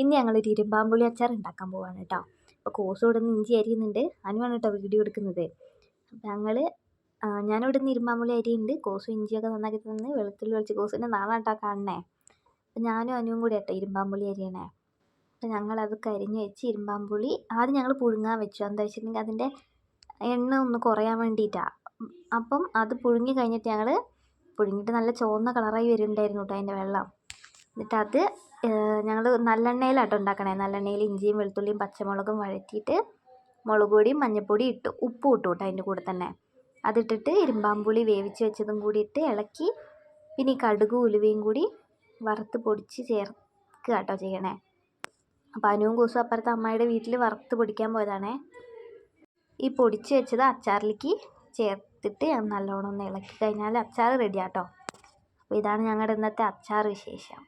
ഇന്ന് ഞങ്ങളൊരു ഇരുമ്പാമ്പുളി അച്ചാർ ഉണ്ടാക്കാൻ പോവാണ് കേട്ടോ. അപ്പോൾ കോസ് ഇവിടെ നിന്ന് ഇഞ്ചി അരിയുന്നുണ്ട്, അനുവാണ് കേട്ടോ വീഡിയോ എടുക്കുന്നത്. അപ്പോൾ ഞാനിവിടെ നിന്ന് ഇരുമ്പാമ്പുളി അരിയുണ്ട്, കോസും ഇഞ്ചിയൊക്കെ നന്നാക്കി തന്ന് വെളുത്തുള്ളി ഒളിച്ച് കോസിൻ്റെ നാളെ കേട്ടോ കാണണേ. അപ്പോൾ ഞാനും അനുവും കൂടി കേട്ടോ ഇരുമ്പാമ്പുളി അരിയണേ. അപ്പോൾ ഞങ്ങളതൊക്കെ അരിഞ്ഞ് വെച്ച് ഇരുമ്പാമ്പുളി ആദ്യം ഞങ്ങൾ പുഴുങ്ങാൻ വെച്ചു. എന്താ വെച്ചിട്ടുണ്ടെങ്കിൽ അതിൻ്റെ എണ്ണ ഒന്ന് കുറയാൻ വേണ്ടിയിട്ടാണ്. അപ്പം അത് പുഴുങ്ങി കഴിഞ്ഞിട്ട് ഞങ്ങൾ പുഴുങ്ങിയിട്ട് നല്ല ചുവന്ന കളറായി വരുന്നുണ്ടായിരുന്നു കേട്ടോ അതിൻ്റെ വെള്ളം. എന്നിട്ട് അത് ഞങ്ങൾ നല്ലെണ്ണയിലാട്ടോ ഉണ്ടാക്കണേ. നല്ലെണ്ണയിൽ ഇഞ്ചിയും വെളുത്തുള്ളിയും പച്ചമുളകും വഴറ്റിയിട്ട് മുളക് പൊടിയും മഞ്ഞൾപ്പൊടിയും ഇട്ടു, ഉപ്പും ഇട്ടു കേട്ടോ അതിൻ്റെ കൂടെ തന്നെ. അതിട്ടിട്ട് ഇരുമ്പാമ്പുളി വേവിച്ച് വെച്ചതും കൂടി ഇട്ട് ഇളക്കി, പിന്നെ ഈ കടുകും ഉലുവയും കൂടി വറുത്ത് പൊടിച്ച് ചേർക്കുക കേട്ടോ ചെയ്യണേ. അപ്പോൾ അനുവും കൂസും അപ്പുറത്തെ അമ്മായിയുടെ വീട്ടിൽ വറുത്ത് പൊടിക്കാൻ പോയതാണേ. ഈ പൊടിച്ച് വെച്ചത് അച്ചാറിലേക്ക് ചേർത്തിട്ട് നല്ലോണം ഒന്ന് ഇളക്കി കഴിഞ്ഞാൽ അച്ചാർ റെഡി ആട്ടോ. അപ്പോൾ ഇതാണ് ഞങ്ങളുടെ ഇന്നത്തെ അച്ചാർ വിശേഷം.